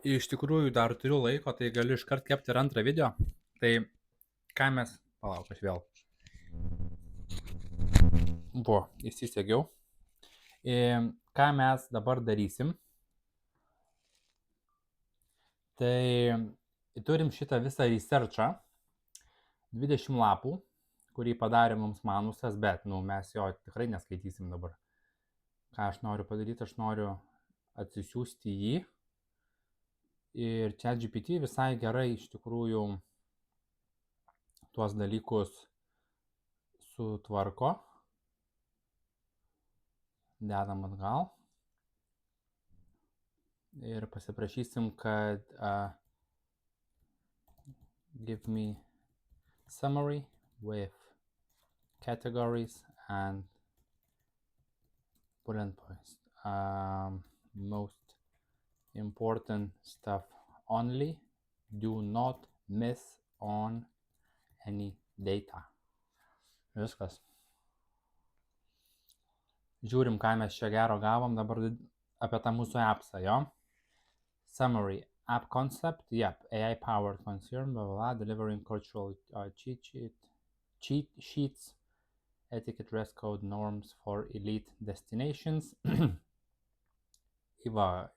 Iš tikrųjų dar turiu laiko, tai galiu iškart kepti ir antrą video. Tai ką mes... Palauk, aš vėl. Įsisegiau. Ką mes dabar darysim? Tai turim šitą visą researchą, 20 lapų, kurį padarė mums Manusas, bet mes jo tikrai neskaitysim dabar. Ką aš noriu padaryti, aš noriu atsisiųsti jį. Ir ChatGPT visai gerai iš tikrųjų tuos dalykus sutvarko. Dedam atgal. Ir pasiprašysim, kad give me summary with categories and bullet points. Most important stuff only. Do not miss on any data. Viskas. Žiūrim, ką mes čia gero gavom dabar apie tą mūsų appsą, jo. Summary, app concept, yep, AI powered concern, blah, blah, blah, delivering cultural cheat sheets, etiquette, dress code, norms for elite destinations. Va,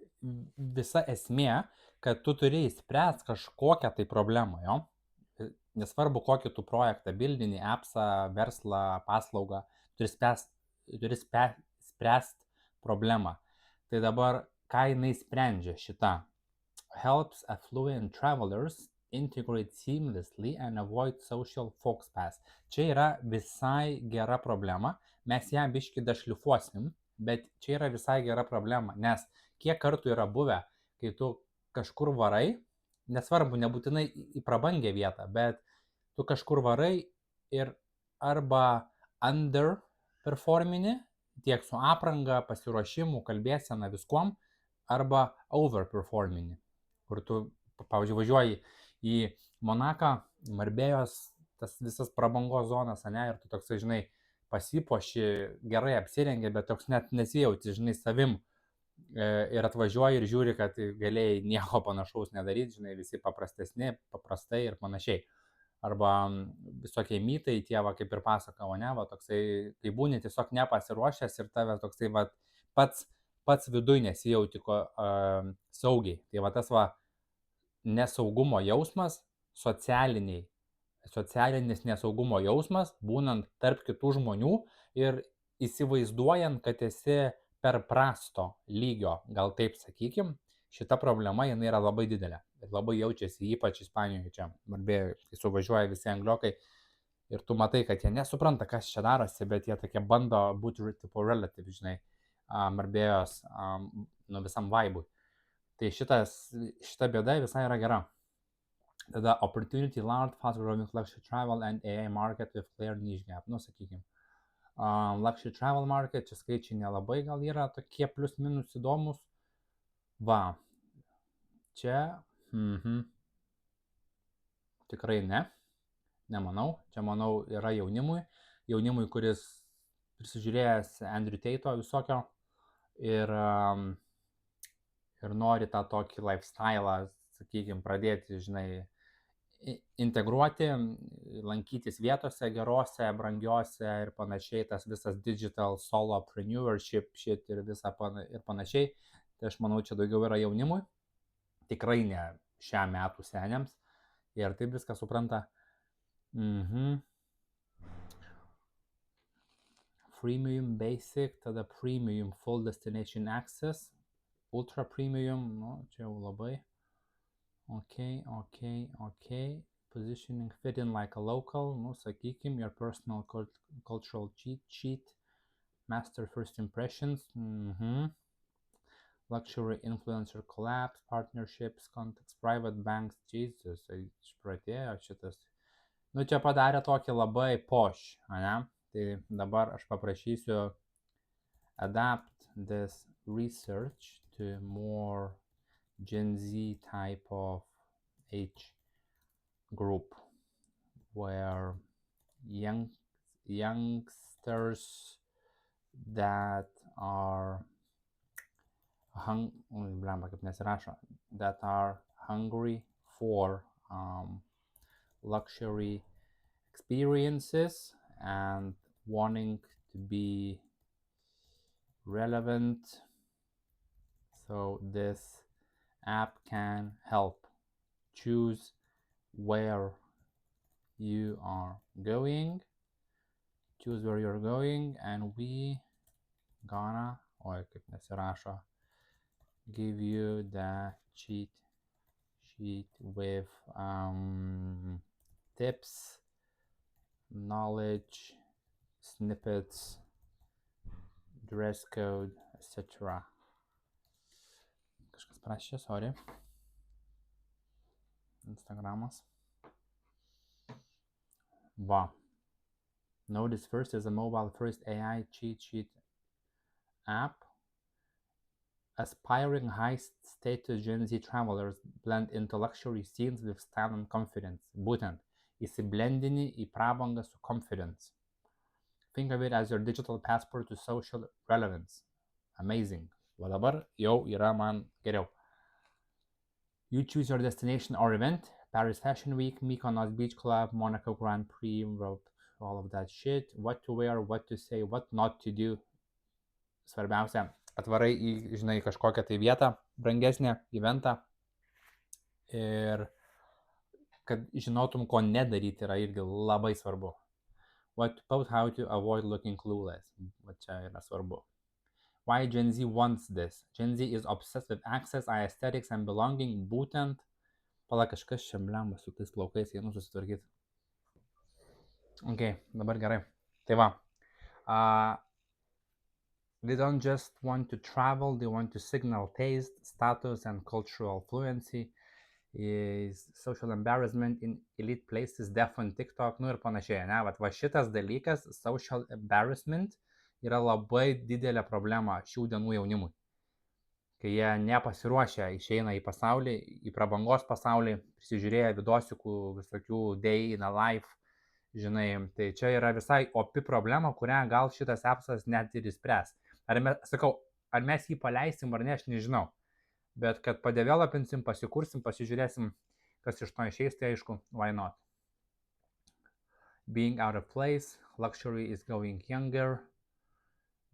visa esmė, kad tu turi įspręsti kažkokią tai problemą, jo. Nesvarbu, kokį tu projektą, bildinį, appsą, verslą, paslaugą, turi spręsti problemą. Tai dabar, ką jinai sprendžia šitą? Helps affluent travelers integrate seamlessly and avoid social foxpass. Čia yra visai gera problema, mes ją biškį dašlifuosim, bet čia yra visai gera problema, nes kiek kartų yra buvę, kai tu kažkur varai, nesvarbu, nebūtinai į prabangę vietą, bet tu kažkur varai ir arba underperformini, tiek su apranga, pasiruošimu, kalbėsena, viskuom, arba overperformini, kur tu, pavyzdžiui, važiuoji į Monaką, Marbėjos, tas visas prabangos zonas, ane, ir tu toksai, žinai, pasipuoši, gerai apsirengi, bet toks net nesijauti, žinai, savim. Ir atvažiuoji ir žiūri, kad galėjai nieko panašaus nedaryti, žinai, visi paprastesni, paprastai ir panašiai. Arba visokie mytai, tie, va, kaip ir pasakavo, ne, va, toksai, kai būni tiesiog nepasiruošęs ir tavęs toksai, va, pats viduj nesijauti saugiai. Tai va tas va nesaugumo jausmas, socialinis nesaugumo jausmas, būnant tarp kitų žmonių ir įsivaizduojant, kad esi per prasto lygio, gal taip sakykim, šita problema jinai yra labai didelė. Ir labai jaučiasi, ypač Ispanijoje čia, Marbėjoje, kai suvažiuoja visi angliokai ir tu matai, kad jie nesupranta, kas čia darosi, bet jie tokie bando būti tipo relative, žinai, Marbėjos visam vaibui. Tai šita bėda visai yra gera. Tada opportunity large, fast growing luxury travel and AI market with clear niche gap. Sakykim. Luxury travel market, čia skaičiai nelabai gal yra tokie plus minus įdomus. Va. Čia. Tikrai ne. Nemanau. Čia, manau, yra jaunimui. Jaunimui, kuris prisižiūrėjęs Andrew Tate'o visokio ir nori tą tokį lifestyle, sakykime, pradėti, žinai, integruoti, lankytis vietose gerose, brangiose ir panašiai, tas visas digital solopreneurship shit ir panašiai. Tai aš manau, čia daugiau yra jaunimui, tikrai ne šią metų seniams ir taip viską supranta. Freemium basic, tada premium full destination access, ultra premium, čia jau labai. Okay. Positioning fit in like a local, sakykim, your personal cultural cheat sheet, master first impressions, luxury influencer collabs, partnerships, contacts, private banks, Jesus, išpratėjo šitas. Čia padarė tokį labai posh, ane? Tai dabar aš paprašysiu adapt this research to more Gen Z type of age group where youngsters that are kaip nesirašo, that are hungry for luxury experiences and wanting to be relevant. So this app can help choose where you are going, and we gonna, kaip nesirašo, give you the cheat sheet with tips, knowledge, snippets, dress code, etc. Kažkas prašė, sorry. Instagramas. Va. Notice first is a mobile first AI cheat sheet app. Aspiring high-status Gen Z travelers blend into luxury scenes with style and confidence. Būtent, įsiblendini į prabangą su confidence. Think of it as your digital passport to social relevance. Amazing. Va dabar jau yra man geriau. You choose your destination or event. Paris Fashion Week, Mykonos Beach Club, Monaco Grand Prix, all of that shit. What to wear, what to say, what not to do. Svarbiausia, atvarai į, žinai, kažkokią tai vietą, brangesnę, eventą. Ir kad žinotum, ko nedaryti, yra irgi labai svarbu. What to post, how to avoid looking clueless. Va čia yra svarbu. Why Gen Z wants this? Gen Z is obsessed with access, aesthetics and belonging. Būtent, pala kažkas čia blemba su tais plaukais, einu susitvarkyti. Ok, dabar gerai. Tai va. They don't just want to travel, they want to signal taste, status and cultural fluency. Is social embarrassment in elite places, def on TikTok, nu ir panašiai, ne? Va šitas dalykas, social embarrassment, yra labai didelė problema šių dienų jaunimui. Kai jie nepasiruošę išeina į pasaulį, į prabangos pasaulį, prisižiūrėję vidosiukų visokių day in a life, žinai, tai čia yra visai opi problema, kurią gal šitas appsas net ir išspręs. Ar mes jį paleisim ar ne, aš nežinau. Bet kad padevelopinsim, pasikursim, pasižiūrėsim, kas iš to išeis, tai aišku, why not? Being out of place, luxury is going younger.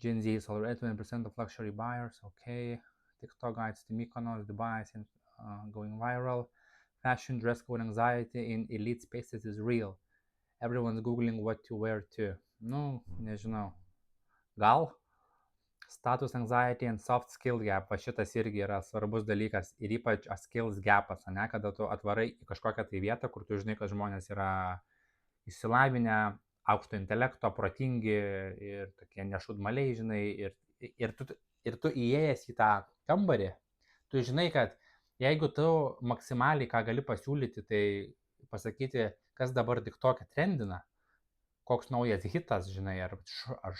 Gen Z is already 20% of luxury buyers, okay. TikTok guides to Mykonos, Dubai, going viral. Fashion, dress code anxiety in elite spaces is real. Everyone's googling what to wear too. Nu, nežinau. Gal? Status anxiety and soft skill gap, va šitas irgi yra svarbus dalykas ir ypač skills gapas, ne, kada tu atvarai į kažkokią tai vietą, kur tu žinai, kad žmonės yra išsilavinę, aukšto intelekto, protingi ir tokie nešudmaliai, žinai, ir tu įėjęs į tą kambarį, tu žinai, kad jeigu tu maksimaliai ką gali pasiūlyti, tai pasakyti, kas dabar TikTok'e trendina, koks naujas hitas, žinai, ar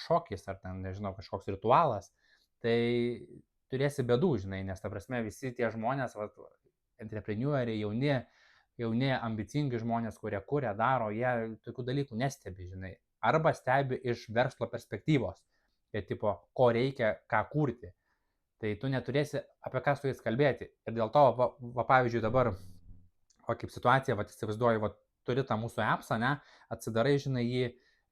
šokis, ar ten, nežinau, kažkoks ritualas, tai turėsi bėdų, žinai, nes ta prasme visi tie žmonės, entrepreneueriai, jauni, ambicingi žmonės, kurie kuria, daro, jie tokių dalykų nestebi, žinai, arba stebi iš verslo perspektyvos, tai tipo, ko reikia, ką kurti, tai tu neturėsi apie ką su jais kalbėti. Ir dėl to, pavyzdžiui, dabar, kaip situacija, įsivaizduoju, turi tą mūsų appsą, ne, atsidarai, žinai, jį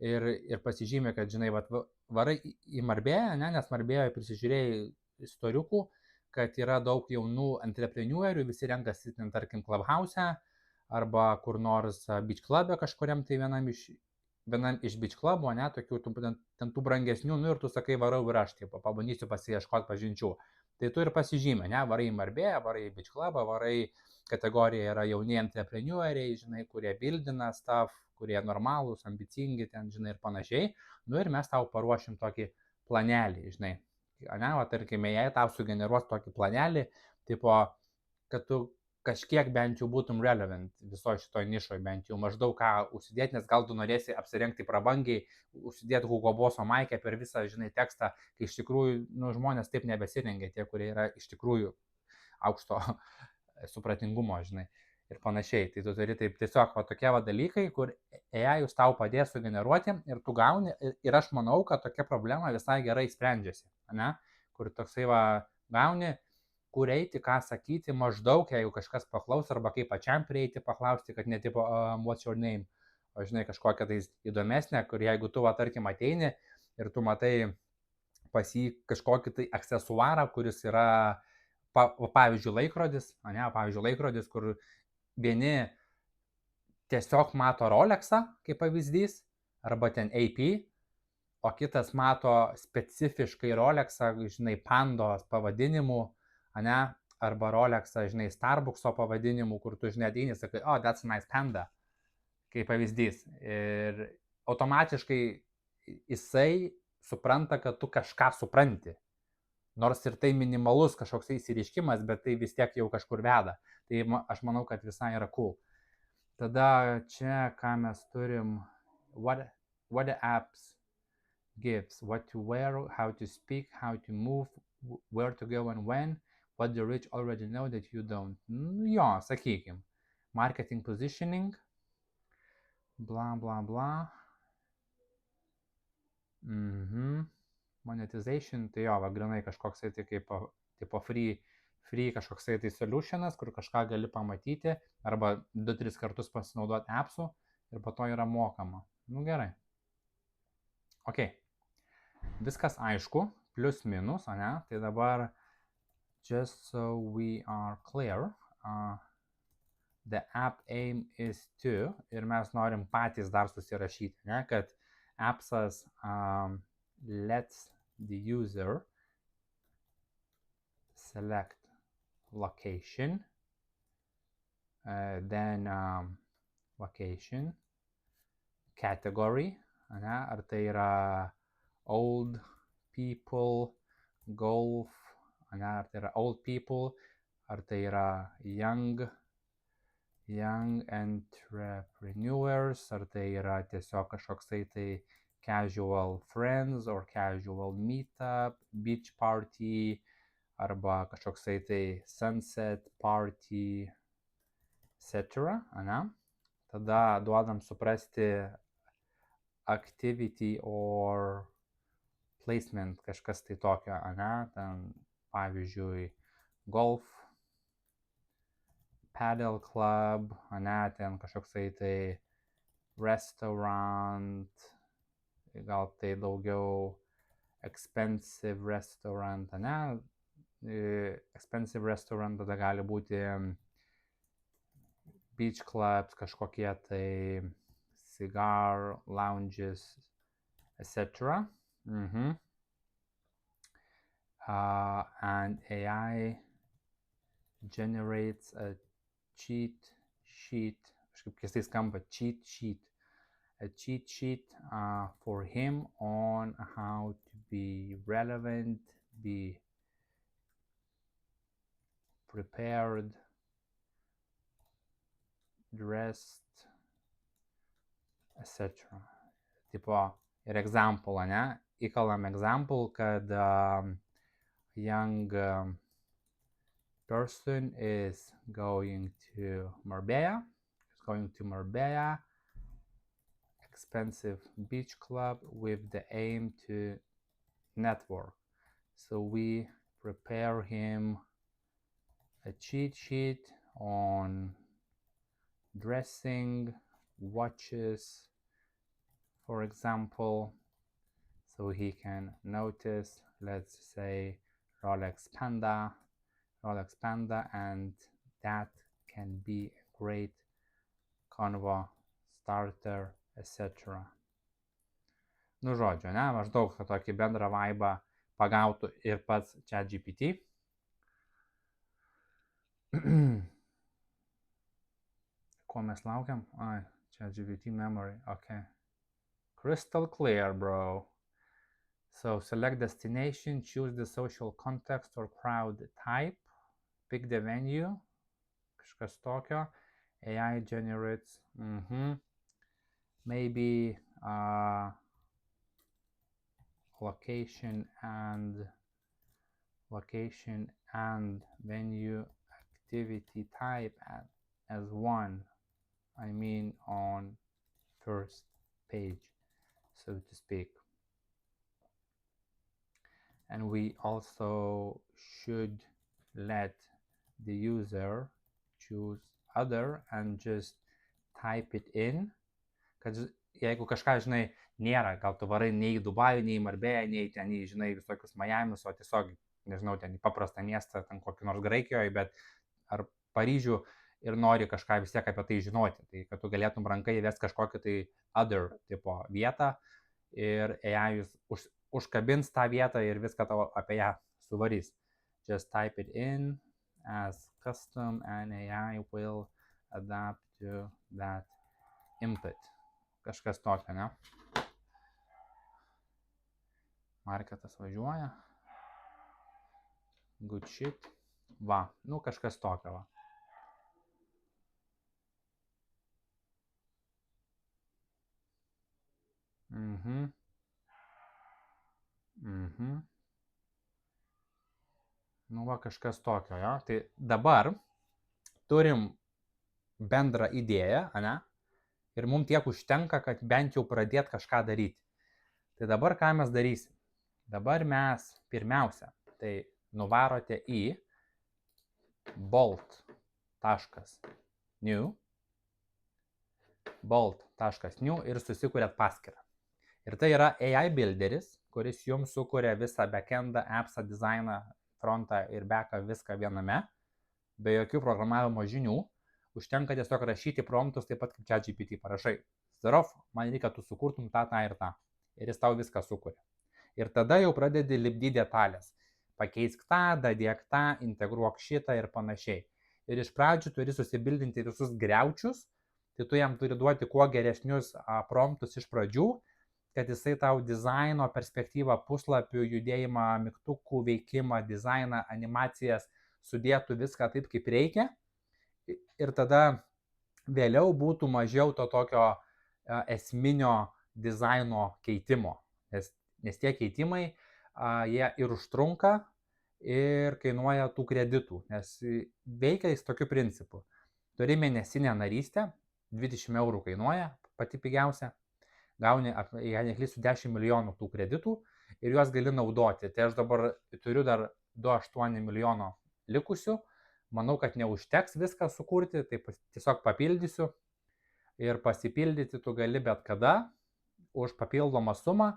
ir pasižymė, kad, žinai, varai į Marbėją, ne, nes Marbėjoje prisižiūrėjai istoriukų, kad yra daug jaunų entrepreneuerių, visi renkasi, tarkim, Clubhouse'e, arba kur nors Beach Club'e kažkuriam, tai vienam iš Beach Club'o, ne, tokių ten tų brangesnių, nu ir tu sakai, varau ir aš, taip, pabandysiu pasiieškoti pažinčių. Tai tu ir pasižymė, ne, varai į Marbėją, varai į Beach Club'ą, varai kategorija yra jauni entrepreneueriai, žinai, kurie bildina stuff, kurie normalūs, ambicingi, ten, žinai, ir panašiai. Nu ir mes tau paruošim tokį planelį, žinai. Ne, tarkime, jei tau sugeneruos tokį planelį, tipo, kad tu kažkiek bent jau būtum relevant visoje šitoje nišoje, bent jau maždaug ką užsidėti, nes gal tu norėsi apsirengti prabangiai, užsidėti Hugo Bosso maikę per visą, žinai, tekstą, kai iš tikrųjų, nu, žmonės taip nebesirengia, tie, kurie yra iš tikrųjų aukšto supratingumo, žinai, ir panašiai. Tai tu turi taip tiesiog tokie dalykai, kur AI jūs tau padės sugeneruoti ir tu gauni, ir aš manau, kad tokia problema visai gerai sprendžiasi, ne? Kur toksai gauni kur eiti, ką sakyti, maždaug, jeigu kažkas paklaus, arba kaip pačiam prieiti, paklausti, kad ne tipo, what's your name, o žinai, kažkokią tai įdomesnę, kur jeigu tu, va, tarkim, ateini ir tu matai pas jį kažkokį tai aksesuarą, kuris yra, pavyzdžiui, laikrodis, ne, pavyzdžiui, laikrodis, kur vieni tiesiog mato Rolexą, kaip pavyzdys, arba ten AP, o kitas mato specifiškai Rolexą, žinai, Pandos pavadinimu, ne, arba Rolexą, žinai, Starbuckso pavadinimu, kur tu, žinai, ateini, sakai, oh, that's a nice Panda, kaip pavyzdys. Ir automatiškai jisai supranta, kad tu kažką supranti. Nors ir tai minimalus kažkoks įsireiškimas, bet tai vis tiek jau kažkur veda. Tai aš manau, kad visai yra cool. Tada čia, ką mes turim, what the apps gives, what to wear, how to speak, how to move, where to go and when, what the rich already know that you don't. Jo, sakykim, marketing positioning, bla bla bla. Monetization, tai jo, va, grinai kažkoksai tai kaip tipo free kažkoksai tai solutionas, kur kažką gali pamatyti, arba 2-3 kartus pasinaudoti appsų ir po to yra mokama. Nu gerai. Ok. Viskas aišku, plus minus, ne? Tai dabar, just so we are clear, the app aim is to, ir mes norim patys dar susirašyti, ne? Kad appsas lets the user select location, then location, category, ne? Ar tai yra old people, golf, ne? Ar tai yra old people, ar tai yra young entrepreneurs, ar tai yra tiesiog kažkoksai tai casual friends or casual meetup, beach party, arba kažkoksai tai sunset party, etc. Ne? Tada duodam suprasti activity or placement, kažkas tai tokio, ne? Ten, pavyzdžiui, golf, paddle club, ne? Ten kažkoksai tai restaurant, gal tai daugiau expensive restaurant, ne? Expensive restaurant tada gali būti beach clubs, kažkokie tai cigar lounges, etc. And AI generates a cheat sheet, kažkaip keistai skamba, a cheat sheet for him on how to be relevant, be prepared, dressed, etc. Tipo, ir example, ne? Įkalam example, kad young person is going to Marbella, expensive beach club with the aim to network. So we prepare him a cheat sheet on dressing, watches, for example, so he can notice, let's say, Rolex Panda, and that can be a great convo starter, etc. Nu, žodžiu, ne, maždaug tokį bendrą vaibą pagautų ir pats ChatGPT. Ko mes laukiam? Ai, ChatGPT memory, okay. Crystal clear, bro. So select destination, choose the social context or crowd type, pick the venue, kažkas tokio, AI generates, maybe location and venue activity type as one, I mean on first page, so to speak. And we also should let the user choose other and just type it in, kad jeigu kažką, žinai, nėra, gal tu varai nei į Dubajų, nei į Marbėją, nei ten į, žinai, visokius Majamius, o tiesiog, nežinau, ten į paprastą miestą, ten kokį nors Graikijoje, bet ar Paryžių ir nori kažką vis tiek apie tai žinoti. Tai kad tu galėtum rankai įvesti kažkokį tai other tipo vietą ir AI užkabins tą vietą ir viską tavo apie ją suvarys. Just type it in as custom and AI will adapt to that input. Kažkas tokio, ne? Marketas važiuoja. Good shit. Va, nu kažkas tokio, va. Nu va, kažkas tokio, jo. Tai dabar turim bendrą idėją, ane? Ir mums tiek užtenka, kad bent jau pradėt kažką daryti. Tai dabar ką mes darysim? Dabar mes pirmiausia, tai nuvarote į bolt.new ir susikuriat paskyrą. Ir tai yra AI builderis, kuris jums sukuria visą backendą, appsą, dizainą, frontą ir backą, viską viename, be jokių programavimo žinių. Užtenka tiesiog rašyti promptus, taip pat kaip ChatGPT parašai. Zdarov, man reikia, tu sukurtum tą ir tą. Ir jis tau viską sukuria. Ir tada jau pradedi lipdyti detalės. Pakeisk tą, dadėk tą, integruok šitą ir panašiai. Ir iš pradžių turi susibildinti visus griaučius, tai tu jam turi duoti kuo geresnius promptus iš pradžių, kad jisai tau dizaino perspektyvą, puslapių, judėjimą, mygtukų veikimą, dizainą, animacijas sudėtų viską taip, kaip reikia. Ir tada vėliau būtų mažiau to tokio esminio dizaino keitimo. Nes tie keitimai, jie ir užtrunka, ir kainuoja tų kreditų. Nes veikia jis tokiu principu. Turi mėnesinę narystę, 20 eurų kainuoja, pati pigiausia. Gauni, jei neklysiu, 10 milijonų tų kreditų ir juos gali naudoti. Tai aš dabar turiu dar 2,8 milijono likusių. Manau, kad neužteks viską sukurti, tai tiesiog papildysiu. Ir pasipildyti tu gali bet kada už papildomą sumą,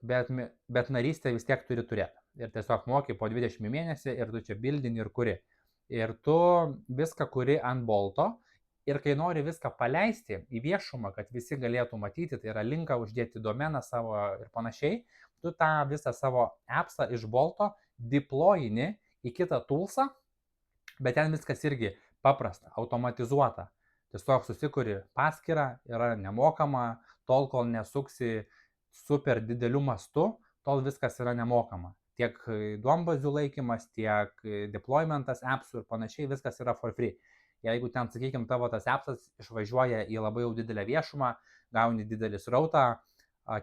bet narystę vis tiek turi turėti. Ir tiesiog moki po 20 mėnesį ir tu čia bildini ir kuri. Ir tu viską kuri ant bolto. Ir kai nori viską paleisti į viešumą, kad visi galėtų matyti, tai yra linką uždėti domeną savo ir panašiai, tu tą visą savo appsą iš bolto deployini į kitą toolsą, bet ten viskas irgi paprasta, automatizuota. Tiesiog susikuri paskyrą, yra nemokama, tol kol nesuksi super dideliu mastu, tol viskas yra nemokama. Tiek duombazių laikymas, tiek deploymentas appsų ir panašiai, viskas yra for free. Jeigu ten, sakykime, tavo tas appsas išvažiuoja į labai jau didelę viešumą, gauni didelį srautą,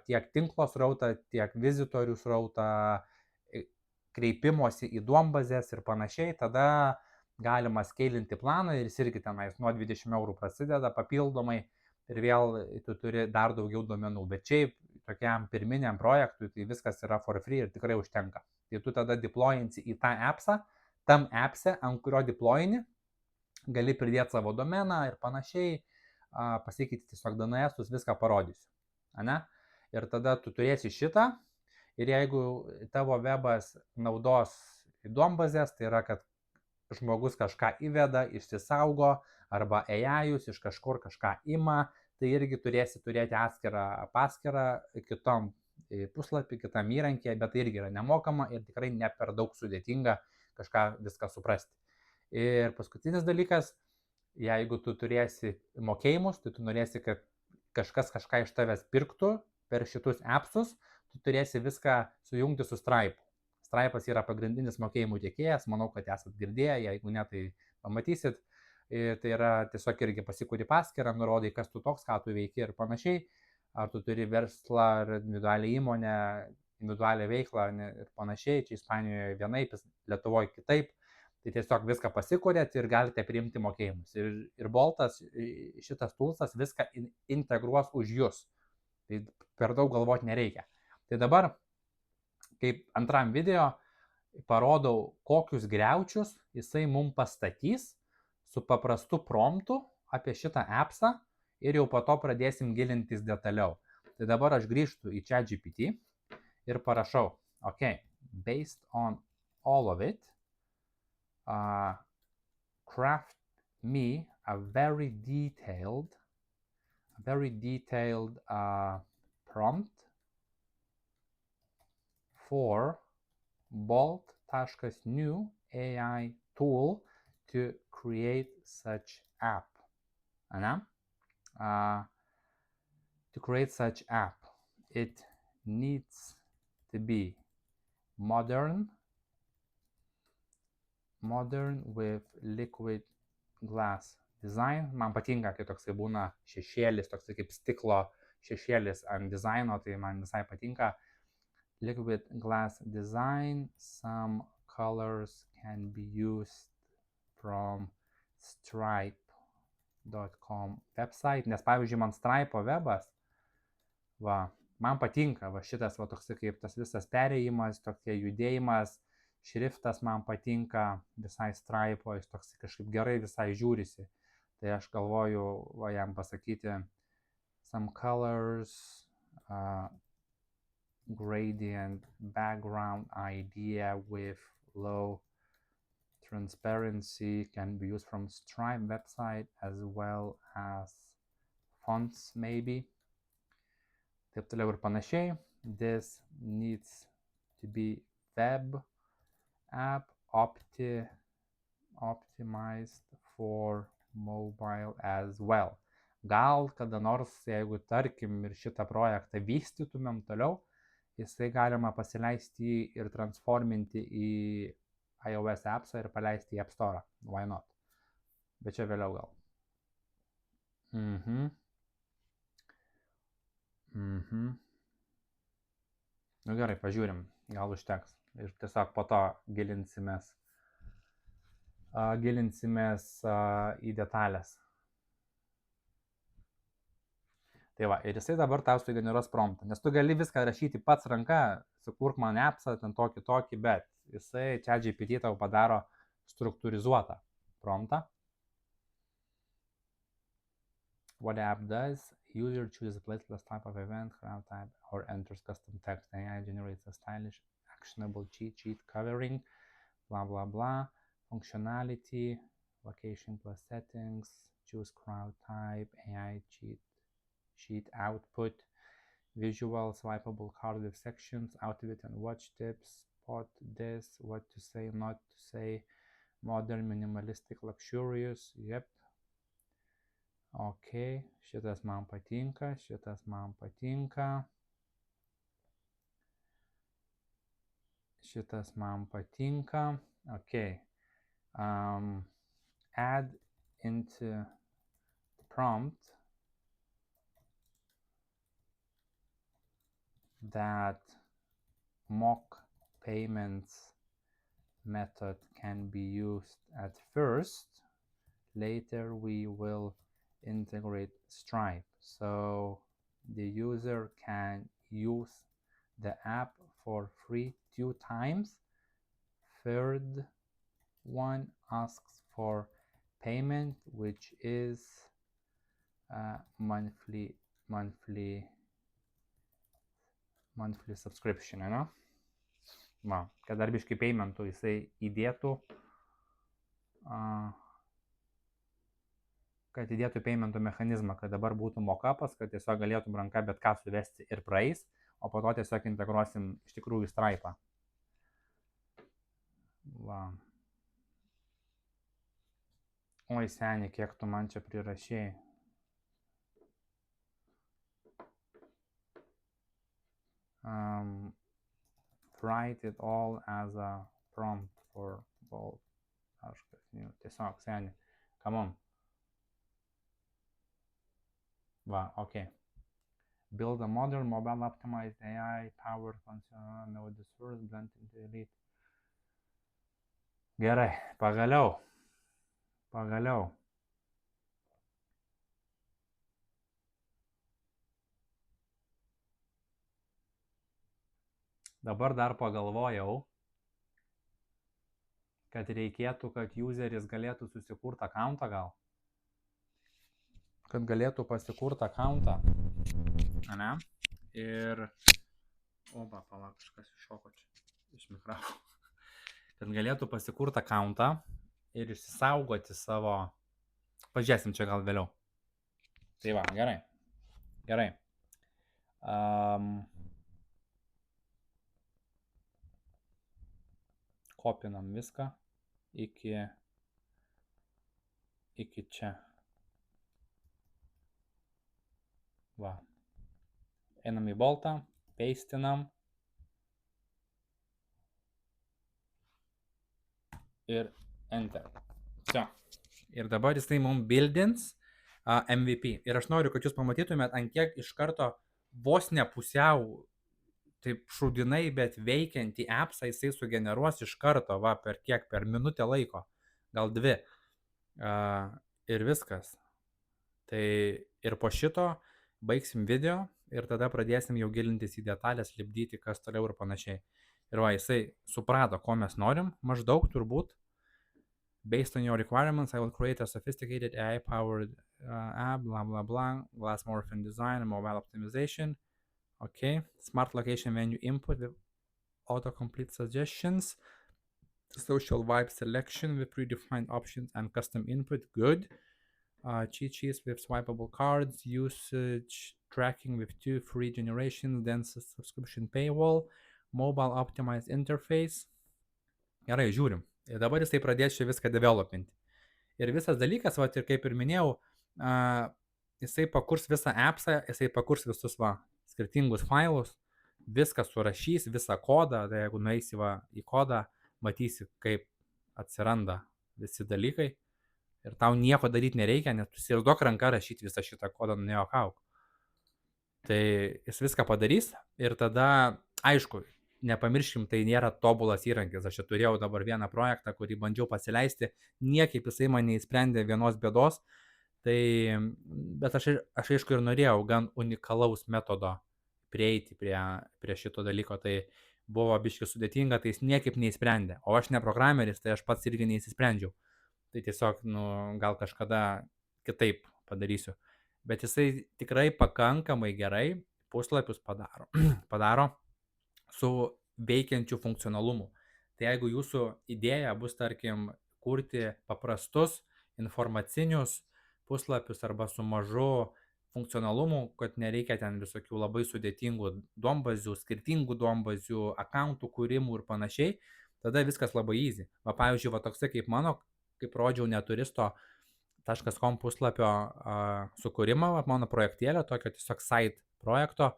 tiek tinklo srautą, tiek vizitorių srautą, kreipimosi į duombazės ir panašiai, tada galima skeilinti planą ir jis irgi tenais nuo 20 eurų prasideda papildomai ir vėl tu turi dar daugiau duomenų. Bet šiaip tokiam pirminiam projektui tai viskas yra for free ir tikrai užtenka. Tai tu tada deployinsi į tą appsą, tam appse, ant kurio deployini, gali pridėti savo domeną ir panašiai, pasikeiti tiesiog DNS-us, viską parodysiu. Ane? Ir tada tu turėsi šitą ir jeigu tavo webas naudos duombazės, tai yra, kad žmogus kažką įveda, išsisaugo arba AI-us iš kažkur kažką ima, tai irgi turėsi turėti atskirą paskyrą kitom puslapį, kitam įrankį, bet tai irgi yra nemokama ir tikrai ne per daug sudėtinga kažką viską suprasti. Ir paskutinis dalykas, jeigu tu turėsi mokėjimus, tai tu norėsi, kad kažkas kažką iš tavęs pirktų per šitus appsus, tu turėsi viską sujungti su Stripe. Stripe'as yra pagrindinis mokėjimų tiekėjas, manau, kad esat girdėję, jeigu ne, tai pamatysit. Ir tai yra tiesiog irgi pasikuri paskyrą, nurodai, kas tu toks, ką tu veiki ir panašiai. Ar tu turi verslą, ar individualią įmonę, individualią veiklą ir panašiai. Čia Ispanijoje vienaip, Lietuvoje kitaip. Tai tiesiog viską pasikūrėt ir galite priimti mokėjimus. Ir Boltas, šitas toolsas viską integruos už jūs. Tai per daug galvoti nereikia. Tai dabar, kaip antram video, parodau, kokius griaučius jisai mums pastatys su paprastu promptu apie šitą appsą ir jau po to pradėsim gilintis detaliau. Tai dabar aš grįžtu į ChatGPT ir parašau, okay, based on all of it, craft me a very detailed prompt for bolt.new AI tool to create such app. To create such app, it needs to be modern with liquid glass design. Man patinka, kai toksai būna šešėlis, toksai kaip stiklo šešėlis ant dizaino, tai man visai patinka. Liquid glass design, some colors can be used from stripe.com website, nes pavyzdžiui man Stripe webas, man patinka šitas toksai kaip tas visas perėjimas, tokie judėjimas, šriftas man patinka visai Stripe'o, jis toks kažkaip gerai visai žiūrisi. Tai aš galvoju jam pasakyti some colors, gradient background idea with low transparency can be used from Stripe website as well as fonts maybe. Taip toliau ir panašiai. This needs to be web app optimized for mobile as well. Gal kada nors, jeigu tarkim ir šitą projektą vystytumėm toliau, jisai galima pasileisti ir transforminti į iOS appsą ir paleisti į App Store. Why not? Bet čia vėliau gal. Nu gerai, pažiūrim, gal užteks. Ir tiesiog po to gilinsimės į detalės. Tai va, ir jisai dabar tau sugeneruos promptą, nes tu gali viską rašyti pats ranka, sukurk man appsą, ten tokį, bet jisai ChatGPT tau padaro struktūrizuotą promptą. What the app does, user chooses a placeless type of event, crowd type, or enters custom text. AI generates a stylish, actionable cheat sheet covering, blah, blah, blah. Functionality, location plus settings, choose crowd type, AI cheat output, visual swipeable card with sections, outfit and watch tips, spot this, what to say, not to say, modern, minimalistic, luxurious, yep. Ok, šitas man patinka, ok. Add into the prompt that mock payments method can be used at first. Later we will integrate Stripe, so the user can use the app for free 2 times. Third one asks for payment, which is monthly subscription, kad dar biškai paymentų jisai įdėtų, kad įdėtų paymentų mechanizmą, kad dabar būtų mockupas, kad tiesiog galėtum ranka bet ką suvesti ir praeis, o po to tiesiog integruosim iš tikrųjų Stripe'ą. Oi seni, kiek tu man čia prirašėjai. Write it all as a prompt for both. Tiesiog seni, come on. Okay. Build a modern mobile optimized AI powered function, know this first, blend into elite. Gerai, pagaliau. Dabar dar pagalvojau, kad reikėtų, kad useris galėtų susikurti accountą gal. Kad galėtų pasikurti accountą. Ane? Ir... Oba, palauk, kažkas iššoko čia iš mikrofo. Kad galėtų pasikurti accountą ir išsisaugoti savo... Pažiūrėsim čia gal vėliau. Tai va, gerai. Gerai. Kopinam viską iki čia. Va. Einam į boltą, pastinam. Ir enter. Čia. Ir dabar jisai mums buildins MVP. Ir aš noriu, kad jūs pamatytumėt, ant kiek iš karto vos ne pusiau taip šūdinai, bet veikiantį appsą jisai sugeneruos iš karto, va, per kiek, per minutę laiko, gal 2. Ir viskas. Tai ir po šito baigsim video ir tada pradėsim jau gilintis į detalės, lipdyti, kas toliau ir panašiai. Ir va, jisai suprato, ko mes norim, maždaug turbūt. Based on your requirements, I will create a sophisticated AI-powered app, blah, blah, blah, glass-morphing design, mobile optimization. Okay, smart location menu input with autocomplete suggestions, social vibe selection with predefined options and custom input, good. Cheat sheets with swipeable cards, usage tracking with 2 free generations, then subscription paywall, mobile optimized interface. Gerai, žiūrim. Ir dabar jisai pradės čia viską developinti. Ir visas dalykas, va, ir kaip ir minėjau, jisai pakurs visą appsą, jisai pakurs visus skirtingus failus, viską surašys, visą kodą, tai jeigu nueisi į kodą, matysi, kaip atsiranda visi dalykai. Ir tau nieko daryti nereikia, nes tu įsivaizduok ranka rašyti visą šitą kodą, nejuokauk. Tai jis viską padarys ir tada, aišku, nepamirškim, tai nėra tobulas įrankis. Aš čia turėjau dabar vieną projektą, kurį bandžiau pasileisti, niekaip jisai man neįsprendė vienos bėdos. Tai, bet aš aišku ir norėjau gan unikalaus metodo prieiti prie šito dalyko, tai buvo biškai sudėtinga, tai jis niekaip neįsprendė. O aš ne programeris, tai aš pats irgi neįsisprendžiau. Tai tiesiog, gal kažkada kitaip padarysiu. Bet jisai tikrai pakankamai gerai puslapius padaro su veikiančiu funkcionalumu. Tai jeigu jūsų idėja bus, tarkim, kurti paprastus informacinius puslapius arba su mažu funkcionalumu, kad nereikia ten visokių labai sudėtingų duombazių, skirtingų duombazių, akauntų kūrimų ir panašiai, tada viskas labai easy. Va, pavyzdžiui, va toksai kaip mano, kaip rodžiau neturisto.com puslapio sukūrimą, mano projektėlio, tokio tiesiog site projekto,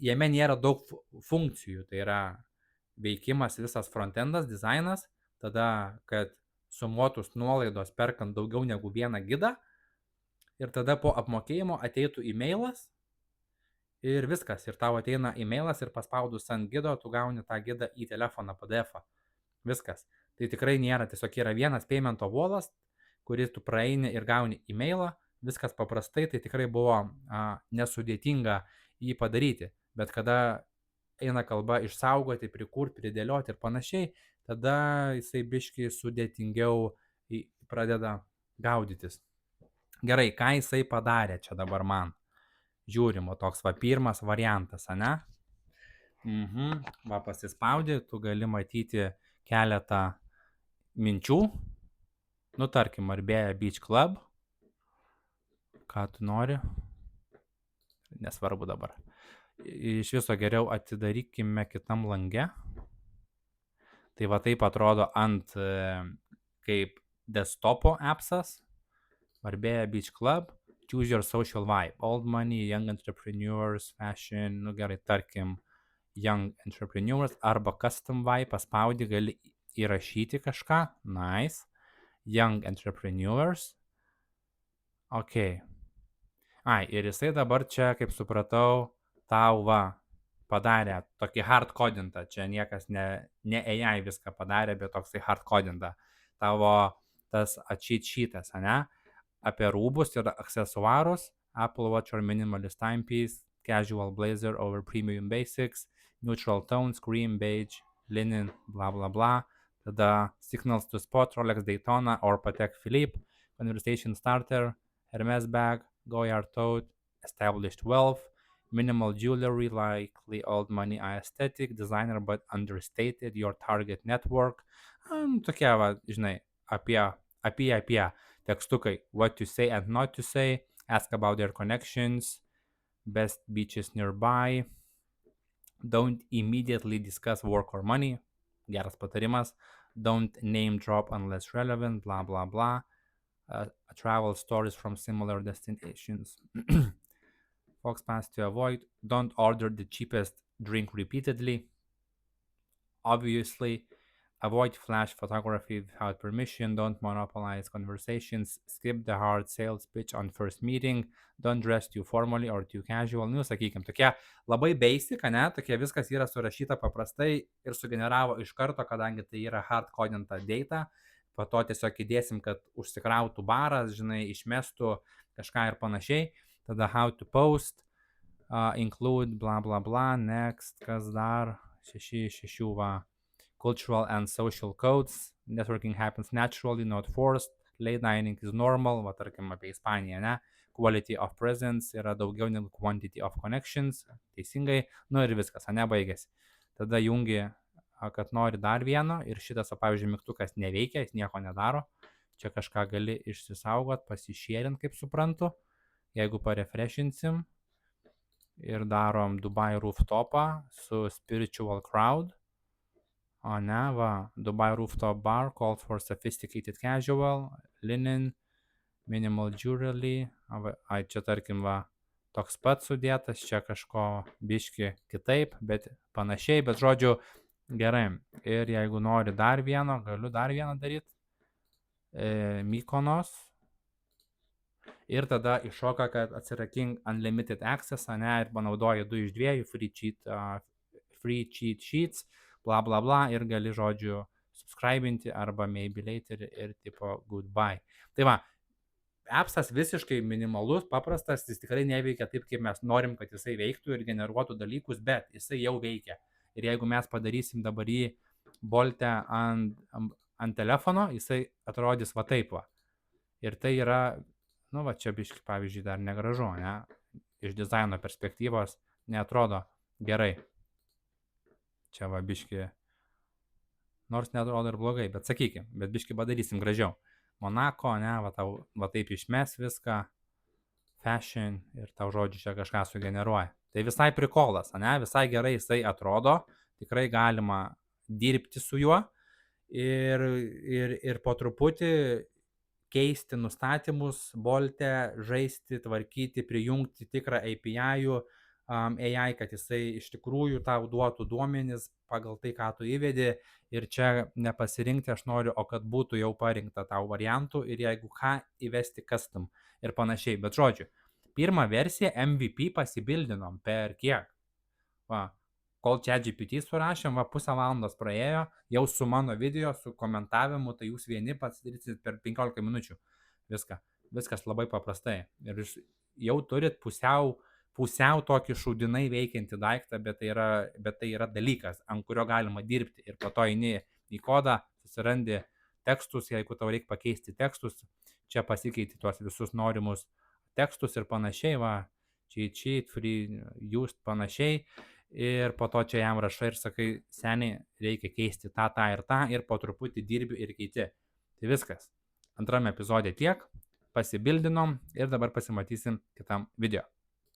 jame nėra daug funkcijų, tai yra veikimas visas frontendas, dizainas, tada, kad sumuotus nuolaidos perkant daugiau negu vieną gidą ir tada po apmokėjimo ateitų e-mailas ir viskas, ir tau ateina e-mailas ir paspaudus ant gido, tu gauni tą gidą į telefoną PDF-ą, viskas. Tai tikrai nėra, tiesiog yra vienas paymento volas, kurį tu praeini ir gauni e-mailą, viskas paprastai, tai tikrai buvo nesudėtinga jį padaryti, bet kada eina kalba išsaugoti, prikurti, pridėlioti ir panašiai, tada jisai biškai sudėtingiau pradeda gaudytis. Gerai, ką jisai padarė čia dabar man? Žiūrim, o toks pirmas variantas, ane? Va, pasispaudė, tu gali matyti keletą minčių, tarkim, Marbella Beach Club, ką tu nori, nesvarbu dabar. Iš viso geriau atidarykime kitam lange. Tai va taip atrodo ant kaip desktopo appsas, Marbella Beach Club, choose your social vibe, old money, young entrepreneurs, fashion, gerai, tarkim, young entrepreneurs arba custom vibe, paspaudi, gali įrašyti kažką, nice, young entrepreneurs, ok. Ir jisai dabar čia, kaip supratau, tau padarė tokį hardcodintą, čia niekas ne AI viską padarė, bet toksai hardcodintą. Tavo tas cheat sheetas, ane? Apie rūbus ir aksesuarus, Apple Watch or minimalist timepiece, casual blazer over premium basics, neutral tones, cream, beige, linen, bla bla bla. Tada Signals to Spot, Rolex Daytona or Patek Philippe, Conversation Starter, Hermes bag, Goyard tote, Established Wealth, minimal jewelry, likely old money aesthetic, designer but understated, your target network. Tokie, va, žinai, apie tekstukai, what to say and not to say, ask about their connections, best beaches nearby, don't immediately discuss work or money, geras patarimas, don't name drop unless relevant, blah blah blah, travel stories from similar destinations. Fox pass to avoid, don't order the cheapest drink repeatedly, obviously, avoid flash photography without permission, don't monopolize conversations, skip the hard sales pitch on first meeting, don't dress too formally or too casual. Nu, sakykim, tokie labai basic, ne, tokie viskas yra surašyta paprastai ir sugeneravo iš karto, kadangi tai yra hardcodinta data, po to tiesiog įdėsim, kad užsikrautų baras, žinai, išmestų kažką ir panašiai. Tada how to post, include, bla bla bla, next, kas dar, 6 va. Cultural and social codes, networking happens naturally, not forced, late nighting is normal, va tarkim apie Ispaniją, ne, quality of presence yra daugiau negu quantity of connections, teisingai, nu ir viskas, ne, baigėsi. Tada jungi, kad nori dar vieno ir šitas, pavyzdžiui, mygtukas neveikia, jis nieko nedaro, čia kažką gali išsisaugot, pasišėrint, kaip suprantu, jeigu parefreshinsim ir darom Dubai rooftopą su spiritual crowd. O ne, va, Dubai rooftop bar calls for sophisticated casual, linen, minimal jewelry, ai čia tarkim va, toks pats sudėtas, čia kažko biški kitaip, bet panašiai, bet žodžiu, gerai. Ir jeigu nori dar vieno, galiu dar vieną daryti, Mykonos. Ir tada iššoka, kad atsirakink unlimited access, ne, ir panaudoji 2 iš 2 free cheat sheets, bla bla bla, ir gali, žodžiu, subscribinti arba maybe later ir tipo goodbye. Tai va, appsas visiškai minimalus, paprastas, jis tikrai neveikia taip, kaip mes norim, kad jisai veiktų ir generuotų dalykus, bet jisai jau veikia. Ir jeigu mes padarysim dabar jį Bolte ant telefono, jisai atrodys va taip va. Ir tai yra, nu va, čia biški, pavyzdžiui, dar negražu, ne? Iš dizaino perspektyvos neatrodo gerai. Čia va biški, nors neatrodo ir blogai, bet sakykim, bet biški padarysim gražiau. Monako, ne, va, tau, va taip išmes viską, fashion ir tau, žodžiu, čia kažką sugeneruoja. Tai visai prikolas, ne, visai gerai jisai atrodo, tikrai galima dirbti su juo ir po truputį keisti nustatymus, Bolte, žaisti, tvarkyti, prijungti tikrą API-ų, AI, kad jisai iš tikrųjų tau duotų duomenis pagal tai, ką tu įvedi, ir čia nepasirinkti aš noriu, o kad būtų jau parinkta tau variantų ir jeigu ką įvesti custom ir panašiai. Bet žodžiu, pirmą versiją MVP pasibildinom per kiek? Va, kol ChatGPT surašėm, va, pusę valandos praėjo, jau su mano video, su komentavimu, tai jūs vieni pasidarysit per 15 minučių. Viskas labai paprastai. Ir jūs jau turit pusiau tokį šūdinai veikiantį daiktą, bet tai yra dalykas, ant kurio galima dirbti. Ir po to eini į kodą, susirandi tekstus, jeigu tau reikia pakeisti tekstus, čia pasikeiti tuos visus norimus tekstus ir panašiai, va, cheat, free, used, panašiai. Ir po to čia jam rašai ir sakai, seniai, reikia keisti tą ir po truputį dirbi ir keiti. Tai viskas. Antrame epizode tiek, pasibildinom ir dabar pasimatysim kitam video.